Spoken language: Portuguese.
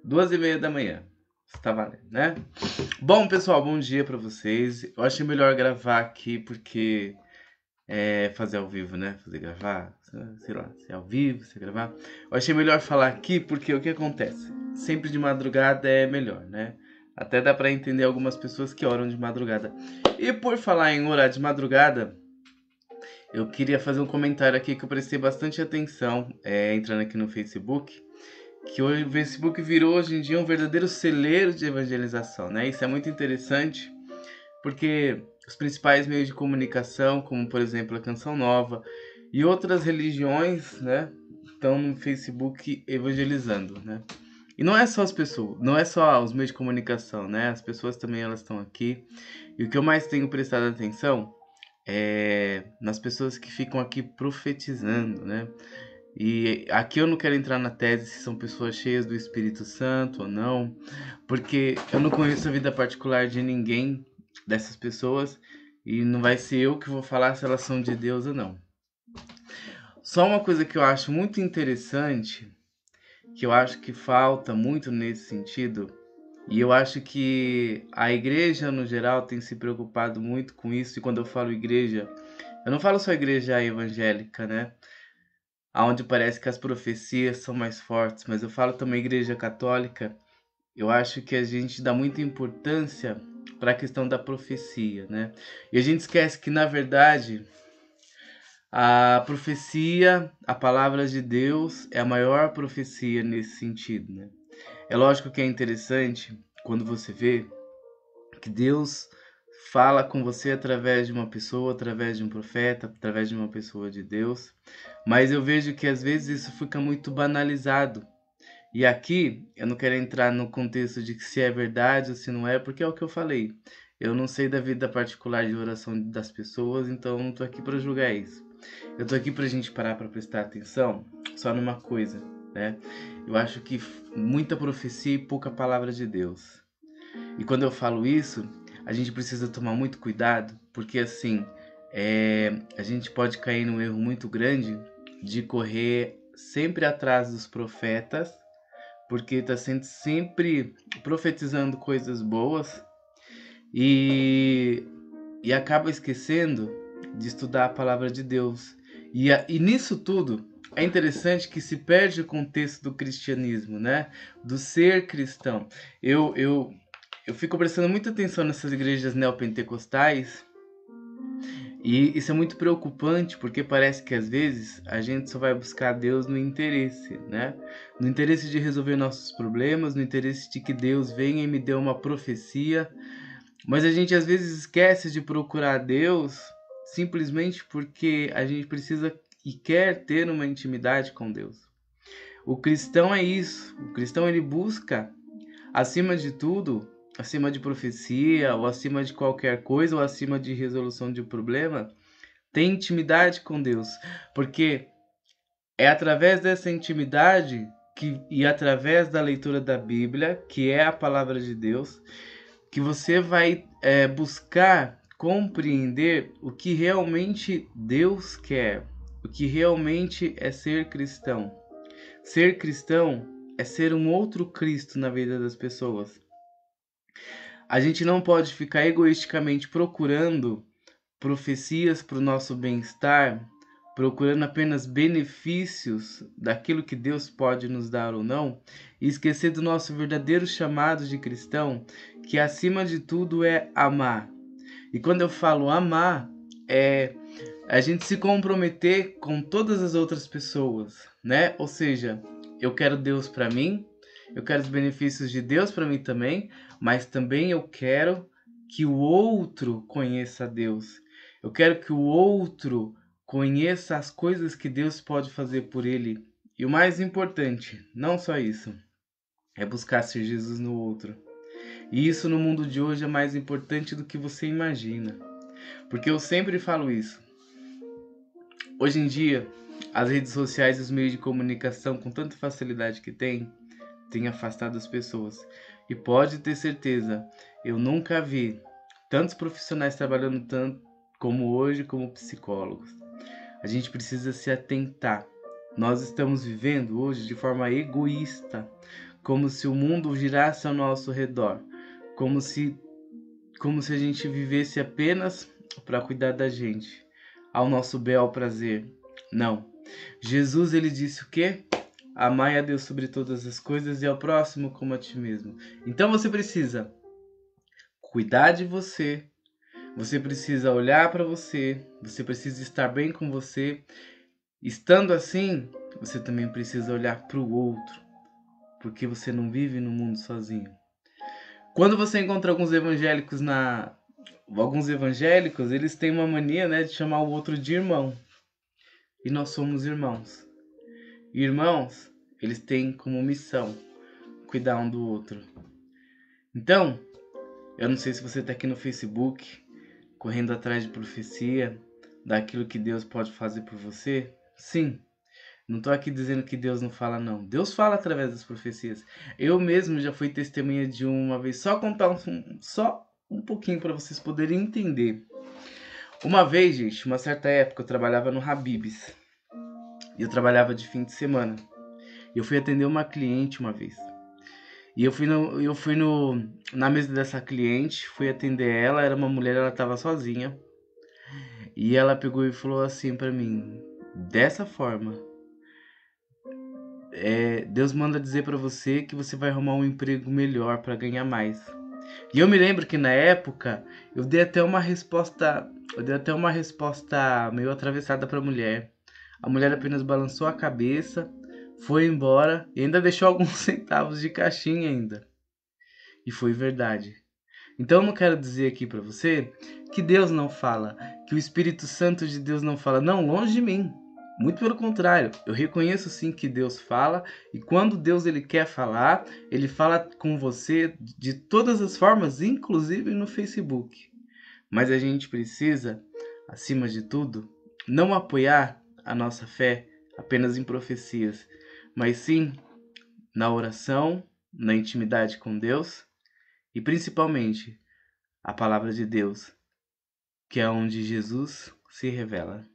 2h30 da manhã. Está valendo, né? Bom, pessoal, bom dia pra vocês. Eu achei melhor gravar aqui porque fazer ao vivo, né? Fazer gravar, sei lá, se é ao vivo, se é gravar. Eu achei melhor falar aqui porque o que acontece? Sempre de madrugada é melhor, né? Até dá pra entender algumas pessoas que oram de madrugada. E por falar em orar de madrugada, eu queria fazer um comentário aqui que eu prestei bastante atenção, entrando aqui no Facebook, que hoje o Facebook virou hoje em dia um verdadeiro celeiro de evangelização, né? Isso é muito interessante, porque os principais meios de comunicação, como por exemplo a Canção Nova e outras religiões, né, estão no Facebook evangelizando, né? E não é só as pessoas, não é só os meios de comunicação, né? As pessoas também elas estão aqui. E o que eu mais tenho prestado atenção é nas pessoas que ficam aqui profetizando, né? E aqui eu não quero entrar na tese se são pessoas cheias do Espírito Santo ou não, porque eu não conheço a vida particular de ninguém dessas pessoas e não vai ser eu que vou falar se elas são de Deus ou não. Só uma coisa que eu acho muito interessante, que eu acho que falta muito nesse sentido, e eu acho que a igreja no geral tem se preocupado muito com isso, e quando eu falo igreja, eu não falo só igreja evangélica, né? Onde parece que as profecias são mais fortes, mas eu falo também igreja católica. Eu acho que a gente dá muita importância para a questão da profecia, né? E a gente esquece que, na verdade, a profecia, a palavra de Deus, é a maior profecia nesse sentido, né? É lógico que é interessante quando você vê que Deus fala com você através de uma pessoa, através de um profeta, através de uma pessoa de Deus, mas eu vejo que às vezes isso fica muito banalizado. E aqui eu não quero entrar no contexto de se é verdade ou se não é, porque é o que eu falei. Eu não sei da vida particular de oração das pessoas, então eu não tô aqui para julgar isso. Eu tô aqui pra gente parar para prestar atenção só numa coisa, né? Eu acho que muita profecia e pouca palavra de Deus. E quando eu falo isso, a gente precisa tomar muito cuidado, porque assim, a gente pode cair num erro muito grande de correr sempre atrás dos profetas, porque está sempre profetizando coisas boas e, e acaba esquecendo de estudar a palavra de Deus. E nisso tudo é interessante que se perde o contexto do cristianismo, né? Do ser cristão. Eu fico prestando muita atenção nessas igrejas neopentecostais e isso é muito preocupante porque parece que às vezes a gente só vai buscar Deus no interesse, né? No interesse de resolver nossos problemas, no interesse de que Deus venha e me dê uma profecia, mas a gente às vezes esquece de procurar Deus simplesmente porque a gente precisa e quer ter uma intimidade com Deus. O cristão é isso, o cristão ele busca acima de tudo, acima de profecia, ou acima de qualquer coisa, ou acima de resolução de problema, tem intimidade com Deus. Porque é através dessa intimidade e através da leitura da Bíblia, que é a palavra de Deus, que você vai buscar compreender o que realmente Deus quer, o que realmente é ser cristão. Ser cristão é ser um outro Cristo na vida das pessoas. A gente não pode ficar egoisticamente procurando profecias para o nosso bem-estar, procurando apenas benefícios daquilo que Deus pode nos dar ou não, e esquecer do nosso verdadeiro chamado de cristão, que acima de tudo é amar. E quando eu falo amar, é a gente se comprometer com todas as outras pessoas, né? Ou seja, eu quero Deus para mim, eu quero os benefícios de Deus para mim também, mas também eu quero que o outro conheça Deus. Eu quero que o outro conheça as coisas que Deus pode fazer por ele. E o mais importante, não só isso, é buscar ser Jesus no outro. E isso no mundo de hoje é mais importante do que você imagina. Porque eu sempre falo isso. Hoje em dia, as redes sociais e os meios de comunicação, com tanta facilidade que têm afastado as pessoas. E pode ter certeza, eu nunca vi tantos profissionais trabalhando tanto como hoje, como psicólogos. A gente precisa se atentar. Nós estamos vivendo hoje de forma egoísta, como se o mundo girasse ao nosso redor, como se a gente vivesse apenas para cuidar da gente, ao nosso bel prazer. Não. Jesus, ele disse o quê? Amai a Deus sobre todas as coisas e ao próximo como a ti mesmo. Então você precisa cuidar de você, você precisa olhar para você, você precisa estar bem com você. Estando assim, você também precisa olhar para o outro, porque você não vive no mundo sozinho. Quando você encontra alguns evangélicos eles têm uma mania, né, de chamar o outro de irmão. E nós somos irmãos. Irmãos, eles têm como missão cuidar um do outro. Então, eu não sei se você está aqui no Facebook, correndo atrás de profecia, daquilo que Deus pode fazer por você. Sim, não estou aqui dizendo que Deus não fala, não. Deus fala através das profecias. Eu mesmo já fui testemunha de uma vez. Só contar só um pouquinho para vocês poderem entender. Uma vez, gente, uma certa época, eu trabalhava no Habib's. E eu trabalhava de fim de semana. E eu fui atender uma cliente uma vez. E eu fui na mesa dessa cliente, fui atender ela, era uma mulher, ela estava sozinha. E ela pegou e falou assim pra mim, dessa forma: Deus manda dizer pra você que você vai arrumar um emprego melhor pra ganhar mais. E eu me lembro que na época eu dei até uma resposta meio atravessada pra mulher. A mulher apenas balançou a cabeça, foi embora e ainda deixou alguns centavos de caixinha ainda. E foi verdade. Então eu não quero dizer aqui pra você que Deus não fala, que o Espírito Santo de Deus não fala. Não, longe de mim. Muito pelo contrário, eu reconheço sim que Deus fala, e quando Deus ele quer falar, ele fala com você de todas as formas, inclusive no Facebook. Mas a gente precisa, acima de tudo, não apoiar a nossa fé apenas em profecias, mas sim na oração, na intimidade com Deus e principalmente a palavra de Deus, que é onde Jesus se revela.